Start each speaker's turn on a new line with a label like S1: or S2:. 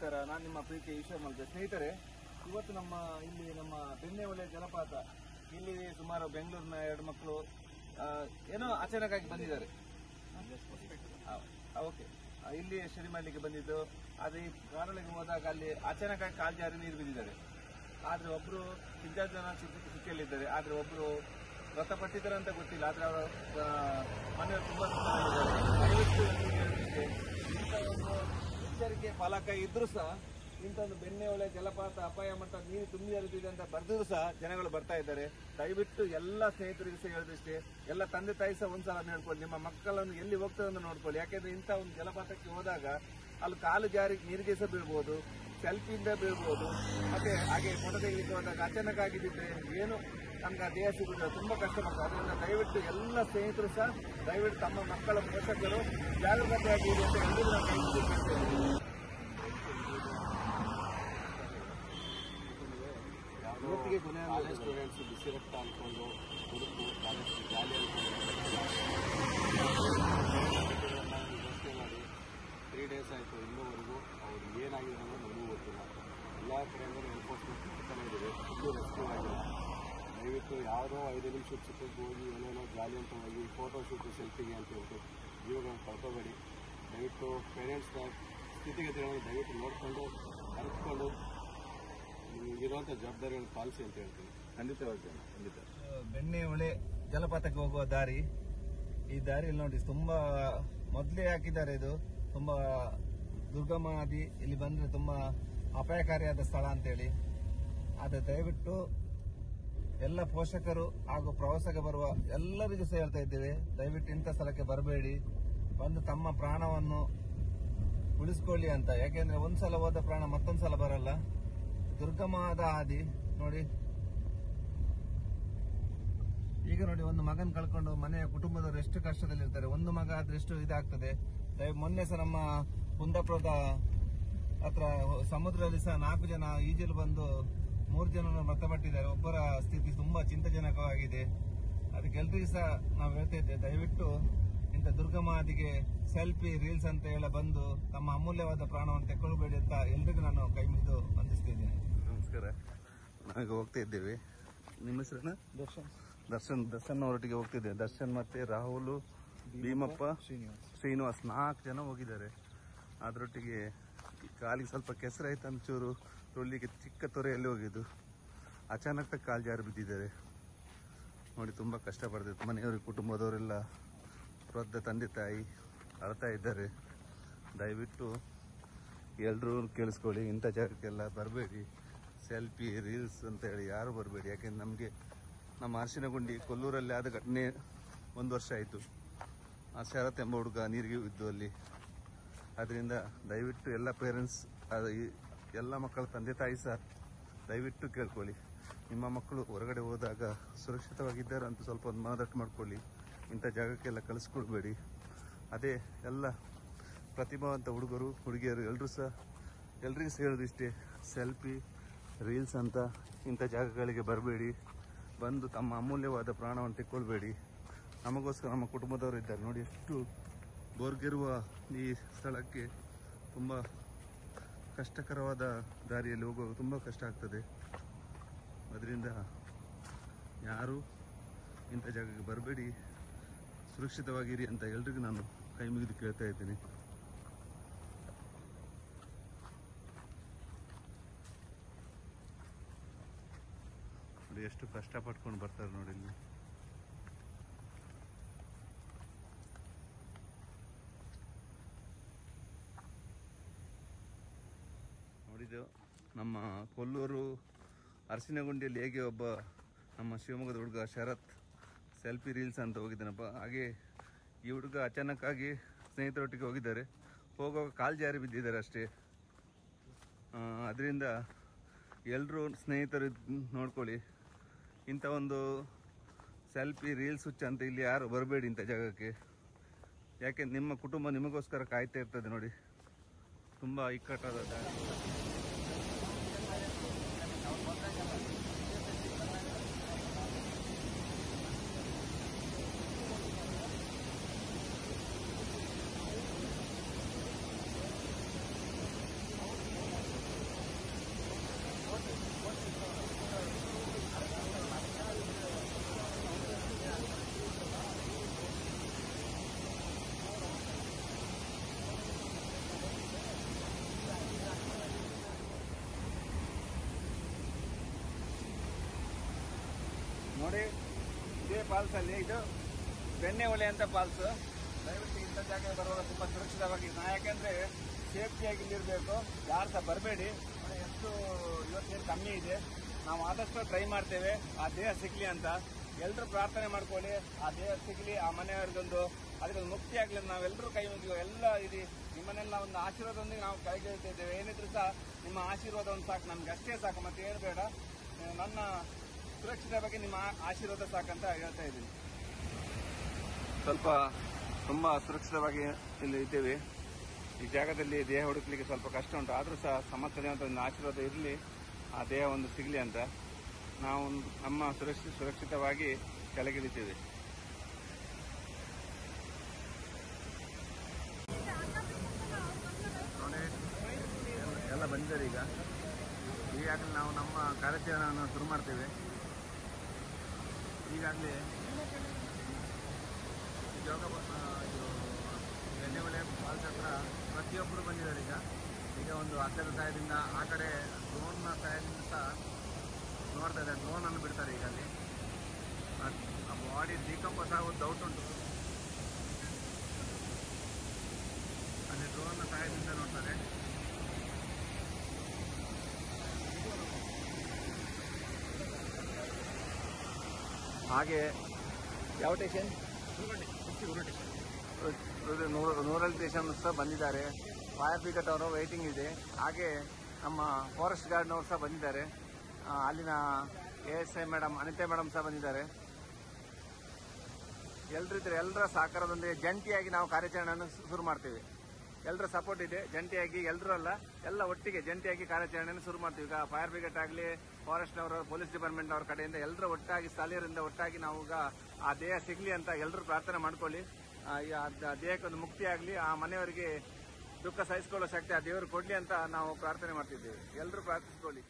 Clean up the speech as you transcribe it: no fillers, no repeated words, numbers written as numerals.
S1: ನಮಸ್ಕಾರ, ನಾನು ನಿಮ್ಮ ಪ್ರೀತಿ ಈಶ್ವರ್ ಮಲ್ಕೆ. ಸ್ನೇಹಿತರೆ, ಇವತ್ತು ಇಲ್ಲಿ ನಮ್ಮ ಬೆಣ್ಣೆಹೊಳೆ ಜಲಪಾತ, ಇಲ್ಲಿ ಸುಮಾರು ಬೆಂಗಳೂರಿನ 2 ಮಕ್ಕಳು ಏನೋ ಅಚಾನಕ್ ಆಗಿ ಬಂದಿದ್ದಾರೆ. ಓಕೆ, ಇಲ್ಲಿ ಸ್ಟಡಿ ಮಾಡ್ಲಿಕ್ಕೆ ಬಂದಿದ್ದು. ಆದ್ರೆ ಈ ಕಾರಳಿಗೆ ಹೋದಾಗ ಅಲ್ಲಿ ಅಚಾನಕ್ ಆಗಿ ಕಾಲು ಜಾರಿ ನೀರು ಬಿದ್ದಿದ್ದಾರೆ. ಆದ್ರೆ ಒಬ್ರು 5 ಜನ ಸಿಕ್ಕಿಯಲ್ಲಿದ್ದಾರೆ. ಆದ್ರೆ ಒಬ್ರು ಮೃತಪಟ್ಟಿದ್ದಾರೆ ಅಂತ ಗೊತ್ತಿಲ್ಲ. ಆದ್ರೆ ಅವರ ಮನೆಯವರು ತುಂಬಾ ಇಂಥ ಒಂದು ಎಚ್ಚರಿಕೆ ಫಲಕ ಇದ್ರೂ ಸಹ, ಇಂಥ ಒಂದು ಬೆಣ್ಣೆಹೊಳೆ ಜಲಪಾತ ಅಪಾಯ ಮಟ್ಟ ನೀರು ತುಂಬಿ ಹರಿದಿದೆ ಅಂತ ಬರೆದಿದ್ರು ಸಹ ಜನಗಳು ಬರ್ತಾ ಇದ್ದಾರೆ. ದಯವಿಟ್ಟು ಎಲ್ಲ ಸ್ನೇಹಿತರಿಗೆ ಸಹ ಹೇಳಿದಷ್ಟೇ, ಎಲ್ಲ ತಂದೆ ತಾಯಿ ಸಹ ಒಂದ್ಸಲ ನೋಡ್ಕೊಳ್ಳಿ, ನಿಮ್ಮ ಮಕ್ಕಳನ್ನು ಎಲ್ಲಿ ಹೋಗ್ತದೆ ಅಂತ ನೋಡ್ಕೊಳ್ಳಿ. ಯಾಕೆಂದ್ರೆ ಇಂಥ ಒಂದು ಜಲಪಾತಕ್ಕೆ ಹೋದಾಗ ಅಲ್ಲಿ ಕಾಲು ಜಾರಿ ನೀರಿಗೆ ಸಹ ಬೀಳ್ಬೋದು, ಸೆಲ್ಫಿಯಿಂದ ಬೀಳ್ಬೋದು. ಮತ್ತೆ ಹಾಗೆ ಫೋಟೋ ತೆಗಿಲಿಕ್ಕೆ ಹೋದಾಗ ಅಚಾನಕ್ ಆಗಿದ್ದಿದ್ರೆ ಏನು ನಮ್ಗೆ ದೇಹ ಸಿಗುತ್ತದೆ, ತುಂಬಾ ಕಷ್ಟಪಡ್ತಾರೆ. ಅದರಿಂದ ದಯವಿಟ್ಟು ಎಲ್ಲ ಸ್ನೇಹಿತರು ಸಹ ದಯವಿಟ್ಟು ತಮ್ಮ ಮಕ್ಕಳ ಪೋಷಕರು ಜಾಗೃತೆಯಾಗಿದೆ ಅಂತ ಎಲ್ಲರೂ ನಾವು ಕೈ
S2: ಕಾಲೇಜ್ ಸ್ಟೂಡೆಂಟ್ಸ್ ಬಿಸಿ ರಕ್ತ ಅನ್ಕೊಂಡು ಹುಡುಕು ಕಾಲೇಜ್ ಜಾಲಿ ಯೋಚನೆ ಮಾಡಿ 3 ಡೇಸ್ ಆಯಿತು. ಇನ್ನೂವರೆಗೂ ಅವ್ರು ಏನಾಗಿದೆ ಅನ್ನೋದು ನನಗೂ ಗೊತ್ತಿಲ್ಲ. ಎಲ್ಲ ಕಡೆಯಿಂದ ಎನ್ಫೋರ್ಸ್ಮೆಂಟ್ ಮಾಡ್ತಾನೆ ಇದ್ದೀವಿ, ಇನ್ನೂ ರೆಸ್ಕ್ಯೂ ಆಗಿಲ್ಲ. ದಯವಿಟ್ಟು ಯಾವುದೋ 5 ನಿಮಿಷ ಚಿಕ್ಕಕ್ಕೆ ಹೋಗಿ ಏನೇನೋ ಜಾಲಿ ಅಂತ ಹೋಗಿ ಫೋಟೋ ಶೂಟು ಸೆಲ್ಫಿಗೆ ಅಂತ ಹೇಳ್ತು ಜೀವಗಳನ್ನು ಕಳ್ಕೋಬೇಡಿ. ದಯವಿಟ್ಟು ಪೇರೆಂಟ್ಸ್ನ ಸ್ಥಿತಿಗತಿಗಳನ್ನು ದಯವಿಟ್ಟು ನೋಡಿಕೊಂಡು ಅರಿತುಕೊಂಡು ನಿಮಗಿರುವಂಥ ಜವಾಬ್ದಾರಿಯನ್ನು ಪಾಲಿಸಿ ಅಂತ ಹೇಳ್ತೀನಿ.
S1: ಖಂಡಿತ. ಬೆಣ್ಣೆಹೊಳೆ ಜಲಪಾತಕ್ಕೆ ಹೋಗುವ ದಾರಿ, ಈ ದಾರಿಯಲ್ಲಿ ನೋಡಿ ತುಂಬಾ ಮೊದಲೇ ಹಾಕಿದ್ದಾರೆ. ಇದು ತುಂಬಾ ದುರ್ಗಮ ನದಿ, ಇಲ್ಲಿ ಬಂದ್ರೆ ತುಂಬಾ ಅಪಾಯಕಾರಿಯಾದ ಸ್ಥಳ ಅಂತೇಳಿ. ಆದ್ರೆ ದಯವಿಟ್ಟು ಎಲ್ಲ ಪೋಷಕರು ಹಾಗೂ ಪ್ರವಾಸಕ್ಕೆ ಬರುವ ಎಲ್ಲರಿಗೂ ಸಹ ಹೇಳ್ತಾ ಇದ್ದೇವೆ, ದಯವಿಟ್ಟು ಇಂಥ ಸ್ಥಳಕ್ಕೆ ಬರಬೇಡಿ, ಬಂದು ತಮ್ಮ ಪ್ರಾಣವನ್ನು ಉಳಿಸ್ಕೊಳ್ಳಿ ಅಂತ. ಯಾಕೆಂದ್ರೆ ಒಂದ್ಸಲ ಹೋದ ಪ್ರಾಣ ಮತ್ತೊಂದ್ಸಲ ಬರಲ್ಲ. ದುರ್ಗಮವಾದ ಹಾದಿ ನೋಡಿ. ಈಗ ನೋಡಿ, ಒಂದು ಮಗನ್ ಕಳ್ಕೊಂಡು ಮನೆಯ ಕುಟುಂಬದವರು ಎಷ್ಟು ಕಷ್ಟದಲ್ಲಿರ್ತಾರೆ. ಒಂದು ಮಗ ಆದ್ರೆ ಎಷ್ಟು ಇದಾಗ್ತದೆ. ಮೊನ್ನೆ ಸಹ ನಮ್ಮ ಕುಂದಾಪುರದ ಹತ್ರ ಸಮುದ್ರದಲ್ಲಿ ಸಹ 4 ಜನ ಈಜಲು ಬಂದು 3 ಜನರು ಮೃತಪಟ್ಟಿದ್ದಾರೆ. ಒಬ್ಬರ ಸ್ಥಿತಿ ತುಂಬಾ ಚಿಂತಾಜನಕವಾಗಿದೆ. ಅದಕ್ಕೆ ಎಲ್ರಿಗೂ ಸಹ ನಾವು ಹೇಳ್ತಾ ಇದ್ದೇವೆ, ದಯವಿಟ್ಟು ಇಂಥ ದುರ್ಗಮ ಹಾದಿಗೆ ಸೆಲ್ಫಿ ರೀಲ್ಸ್ ಅಂತ ಹೇಳ ಬಂದು ತಮ್ಮ ಅಮೂಲ್ಯವಾದ ಪ್ರಾಣವನ್ನು ತೆಕ್ಕೊಳ್ಬೇಡಿ ಅಂತ ಎಲ್ರಿಗೂ ನಾನು ಕೈ ಮುಗಿದು ವಂದಿಸ್ತಿದ್ದೇನೆ.
S2: ನಮಸ್ಕಾರ. ನಾವೀಗ ಹೋಗ್ತಾ ಇದ್ದೇವೆ. ನಿಮ್ಮ ಹೆಸರನ್ನ? ದರ್ಶನ್ ಅವರೊಟ್ಟಿಗೆ ಹೋಗ್ತಿದ್ದೇವೆ. ದರ್ಶನ್ ಮತ್ತೆ ರಾಹುಲ್, ಭೀಮಪ್ಪ, ಶ್ರೀನಿವಾಸ್ 4 ಜನ ಹೋಗಿದ್ದಾರೆ. ಅದರೊಟ್ಟಿಗೆ ಕಾಲಿಗೆ ಸ್ವಲ್ಪ ಕೆಸರಾಯ್ತು, ಒಂಚೂರು ತೊಳ್ಳಿಗೆ ಚಿಕ್ಕ ತೊರೆಯಲ್ಲಿ ಹೋಗಿದ್ದು. ಅಚಾನಕ್ ಕಾಲು ಜಾರಿ ಬಿದ್ದಿದ್ದಾರೆ ನೋಡಿ. ತುಂಬಾ ಕಷ್ಟಪಡ್ತಿತ್ತು. ಮನೆಯವರು ಕುಟುಂಬದವರೆಲ್ಲ ವೃದ್ಧ ತಂದೆ ತಾಯಿ ಅಳ್ತಾ ಇದ್ದಾರೆ. ದಯವಿಟ್ಟು ಎಲ್ಲರೂ ಕೇಳಿಸ್ಕೊಳ್ಳಿ, ಇಂಥ ಜಾಗಕ್ಕೆಲ್ಲ ಬರಬೇಡಿ. ಸೆಲ್ಫಿ ರೀಲ್ಸ್ ಅಂತ ಹೇಳಿ ಯಾರು ಬರಬೇಡಿ. ಯಾಕೆಂದ್ರೆ ನಮಗೆ ನಮ್ಮ ಅರಿಶಿನಗುಂಡಿ ಕೊಲ್ಲೂರಲ್ಲಿ ಆದ ಘಟನೆ 1 ವರ್ಷ ಆಯಿತು. ಆ ಶರತ್ ಎಂಬ ಹುಡುಗ ನೀರಿಗೆ ಇದ್ದು ಅಲ್ಲಿ. ಅದರಿಂದ ದಯವಿಟ್ಟು ಎಲ್ಲ ಪೇರೆಂಟ್ಸ್, ಎಲ್ಲ ಮಕ್ಕಳ ತಂದೆ ತಾಯಿ ಸಹ ದಯವಿಟ್ಟು ಕೇಳ್ಕೊಳ್ಳಿ, ನಿಮ್ಮ ಮಕ್ಕಳು ಹೊರಗಡೆ ಹೋದಾಗ ಸುರಕ್ಷಿತವಾಗಿದ್ದಾರೆ ಅಂತ ಸ್ವಲ್ಪ ಒಂದು ಮನದಟ್ಟು ಮಾಡ್ಕೊಳ್ಳಿ. ಇಂಥ ಜಾಗಕ್ಕೆಲ್ಲ ಕಳಿಸ್ಕೊಡ್ಬೇಡಿ. ಅದೇ ಎಲ್ಲ ಪ್ರತಿಭಾವಂತ ಹುಡುಗರು ಹುಡುಗಿಯರು ಎಲ್ರಿಗೂ ಸಹ ಹೇಳೋದು ಇಷ್ಟೇ, ಸೆಲ್ಫಿ ರೀಲ್ಸ್ ಅಂತ ಇಂಥ ಜಾಗಗಳಿಗೆ ಬರಬೇಡಿ. ಬಂದು ತಮ್ಮ ಅಮೂಲ್ಯವಾದ ಪ್ರಾಣವನ್ನು ತೆಕ್ಕೊಳ್ಬೇಡಿ. ನಮಗೋಸ್ಕರ ನಮ್ಮ ಕುಟುಂಬದವರು ಇದ್ದಾರೆ ನೋಡಿ. ಎಷ್ಟು ಬೋರ್ಗಿರುವ ಈ ಸ್ಥಳಕ್ಕೆ ತುಂಬ ಕಷ್ಟಕರವಾದ ದಾರಿಯಲ್ಲಿ ಹೋಗುವಾಗ ತುಂಬ ಕಷ್ಟ ಆಗ್ತದೆ. ಅದರಿಂದ ಯಾರು ಇಂಥ ಜಾಗಕ್ಕೆ ಬರಬೇಡಿ, ಸುರಕ್ಷಿತವಾಗಿರಿ ಅಂತ ಎಲ್ರಿಗೂ ನಾನು ಕೈ ಮುಗಿದು ಕೇಳ್ತಾ ಇದ್ದೀನಿ. ನೋಡಿ ಎಷ್ಟು ಕಷ್ಟಪಟ್ಕೊಂಡು ಬರ್ತಾರೆ ನೋಡಿ ಇಲ್ಲಿ. ನೋಡಿದೆವು ನಮ್ಮ ಕೊಲ್ಲೂರು ಅರಸಿನಗುಂಡಿಯಲ್ಲಿ ಹೇಗೆ ಒಬ್ಬ ನಮ್ಮ ಶಿವಮೊಗ್ಗದ ಹುಡುಗ ಶರತ್ ಸೆಲ್ಫಿ ರೀಲ್ಸ್ ಅಂತ ಹೋಗಿದ್ದಾನಪ್ಪ, ಹಾಗೆ ಈ ಹುಡುಗ ಅಚಾನಕ್ ಆಗಿ ಸ್ನೇಹಿತರೊಟ್ಟಿಗೆ ಹೋಗಿದ್ದಾರೆ. ಹೋಗುವಾಗ ಕಾಲು ಜಾರಿ ಬಿದ್ದಿದ್ದಾರೆ ಅಷ್ಟೇ. ಅದರಿಂದ ಎಲ್ಲರೂ ಸ್ನೇಹಿತರು ನೋಡ್ಕೊಳ್ಳಿ. ಇಂಥ ಒಂದು ಸೆಲ್ಫಿ ರೀಲ್ಸ್ ಹುಚ್ಚ ಅಂತ ಇಲ್ಲಿ ಯಾರು ಬರಬೇಡಿ ಇಂಥ ಜಾಗಕ್ಕೆ. ಯಾಕೆಂದ್ರೆ ನಿಮ್ಮ ಕುಟುಂಬ ನಿಮಗೋಸ್ಕರ ಕಾಯ್ತಾ ಇರ್ತದೆ ನೋಡಿ. ತುಂಬ ಇಕ್ಕಟ್ಟಾದ
S1: ನೋಡಿ ಇದೇ ಫಾಲ್ಸ್ ಅಲ್ಲಿ ಇದು ಬೆಣ್ಣೆ ಹೊಳೆ ಅಂತ ಫಾಲ್ಸ್. ದಯವಿಟ್ಟು ಇಂಥ ಜಾಗ ಬರುವಾಗ ತುಂಬಾ ಸುರಕ್ಷಿತವಾಗಿ ಯಾಕೆಂದ್ರೆ ಸೇಫ್ಟಿಯಾಗಿ ಇಲ್ಲಿರ್ಬೇಕು, ಯಾರು ಸಹ ಬರಬೇಡಿ. ಎಷ್ಟು ಇವತ್ತೇನು ಕಮ್ಮಿ ಇದೆ, ನಾವು ಆದಷ್ಟು ಟ್ರೈ ಮಾಡ್ತೇವೆ ಆ ದೇಹ ಸಿಗ್ಲಿ ಅಂತ. ಎಲ್ಲರೂ ಪ್ರಾರ್ಥನೆ ಮಾಡ್ಕೊಳ್ಳಿ, ಆ ದೇಹ ಸಿಗ್ಲಿ, ಆ ಮನೆಯವರಿಗೊಂದು ಅದಕ್ಕೊಂದು ಮುಕ್ತಿ ಆಗ್ಲಿ. ನಾವೆಲ್ಲರೂ ಕೈ ಮುಗಿಯುವ ಎಲ್ಲ ಇದು ನಿಮ್ಮನ್ನೆಲ್ಲ ಒಂದು ಆಶೀರ್ವಾದದೊಂದಿಗೆ ನಾವು ಕೈಗೊಳ್ತಿದ್ದೇವೆ. ಏನಿದ್ರು ಸಹ ನಿಮ್ಮ ಆಶೀರ್ವಾದ ಒಂದು ಸಾಕು, ನಮ್ಗೆ ಅಷ್ಟೇ ಸಾಕು, ಮತ್ತೆ ಏನು ಬೇಡ. ನನ್ನ ಸುರಕ್ಷತೆ ಬಗ್ಗೆ ನಿಮ್ಮ ಆಶೀರ್ವಾದ ಸಾಕಂತ ಹೇಳ್ತಾ ಇದ್ದೀನಿ.
S2: ಸ್ವಲ್ಪ ತುಂಬ ಸುರಕ್ಷಿತವಾಗಿ ಇಲ್ಲಿ ಇದ್ದೇವೆ. ಈ ಜಾಗದಲ್ಲಿ ದೇಹ ಹುಡುಕ್ಲಿಕ್ಕೆ ಸ್ವಲ್ಪ ಕಷ್ಟ ಉಂಟು, ಆದರೂ ಸಹ ಸಮಸ್ಯೆ ಅಂತ ಒಂದು ಆಶೀರ್ವಾದ ಇರಲಿ, ಆ ದೇಹ ಒಂದು ಸಿಗಲಿ ಅಂತ ನಾವು ನಮ್ಮ ಸುರಕ್ಷಿತವಾಗಿ ಕೆಳಗಿಳಿದ್ದೇವೆ. ಎಲ್ಲ ಬಂದಿದ್ದಾರೆ. ಈಗಾಗಲೇ ನಾವು ನಮ್ಮ ಕಾರ್ಯಾಚರಣೆಯನ್ನು ಶುರು ಮಾಡ್ತೇವೆ. ಈಗಾಗಲೇ ಯೋಗ ಬೆಣ್ಣೆಹೊಳೆ ಫಾಲ್ಸ್ ಹತ್ರ ಪ್ರತಿಯೊಬ್ಬರು ಬಂದಿದ್ದಾರೆ. ಈಗ ಒಂದು ಹತ್ತಿರದ ಸಹಾಯದಿಂದ ಆ ಕಡೆ ಡ್ರೋನ್ನ ಸಹಾಯದಿಂದ ಸಹ ನೋಡ್ತಾ ಇದ್ದಾರೆ. ಡ್ರೋನನ್ನು ಬಿಡ್ತಾರೆ ಈಗ ಅಲ್ಲಿ. ಆ ಬಾಡಿ ಡಿಕಂಪೋಸ್ ಆಗೋದು ಡೌಟ್ ಉಂಟು. ಅಲ್ಲಿ ಡ್ರೋನ್ನ ಸಹಾಯದಿಂದ ನೋಡ್ತಾರೆ. ಹಾಗೆ
S1: ಯಾವ ಸ್ಟೇಷನ್?
S2: ನೂರಲ್ಲಿ ಸ್ಟೇಷನ್ ಸಹ ಬಂದಿದ್ದಾರೆ. ಫೈರ್ ಬ್ರಿಗೇಡ್ ಅವರು ವೇಟಿಂಗ್ ಇದೆ. ಹಾಗೆ ನಮ್ಮ ಫಾರೆಸ್ಟ್ ಗಾರ್ಡ್ನವರು ಸಹ ಬಂದಿದ್ದಾರೆ. ಅಲ್ಲಿನ ASI ಮೇಡಮ್ ಅನಿತಾ ಮೇಡಮ್ ಸಹ ಬಂದಿದ್ದಾರೆ. ಎಲ್ಲರಿದ್ರೆ ಎಲ್ಲರ ಸಹಕಾರದೊಂದಿಗೆ ಜಂಟಿಯಾಗಿ ನಾವು ಕಾರ್ಯಾಚರಣೆಯನ್ನು ಶುರು ಮಾಡ್ತೇವೆ. ಎಲ್ಲರ ಸಪೋರ್ಟ್ ಇದೆ. ಜಂಟಿಯಾಗಿ ಎಲ್ಲರೂ ಅಲ್ಲ, ಎಲ್ಲ ಒಟ್ಟಿಗೆ ಜಂಟಿಯಾಗಿ ಕಾರ್ಯಾಚರಣೆಯನ್ನು ಶುರು ಮಾಡ್ತೀವಿ. ಈಗ ಫೈರ್ ಬ್ರಿಗೇಡ್ ಆಗಲಿ, ಫಾರೆಸ್ಟ್ನವರು, ಪೊಲೀಸ್ ಡಿಪಾರ್ಟ್ಮೆಂಟ್ ಅವ್ರ ಕಡೆಯಿಂದ ಎಲ್ಲರೂ ಒಟ್ಟಾಗಿ, ಸ್ಥಳೀಯರಿಂದ ಒಟ್ಟಾಗಿ ನಾವು ಈಗ ಆ ದೇಹ ಸಿಗಲಿ ಅಂತ ಎಲ್ಲರೂ ಪ್ರಾರ್ಥನೆ ಮಾಡ್ಕೊಳ್ಳಿ. ಆ ದೇಹಕ್ಕೊಂದು ಮುಕ್ತಿ ಆಗಲಿ, ಆ ಮನೆಯವರಿಗೆ ದುಃಖ ಸಹಿಸಿಕೊಳ್ಳೋ ಶಕ್ತಿ ಆ ದೇವರು ಕೊಡಲಿ ಅಂತ ನಾವು ಪ್ರಾರ್ಥನೆ ಮಾಡ್ತಿದ್ದೇವೆ. ಎಲ್ಲರೂ ಪ್ರಾರ್ಥಿಸ್ಕೊಳ್ಳಿ.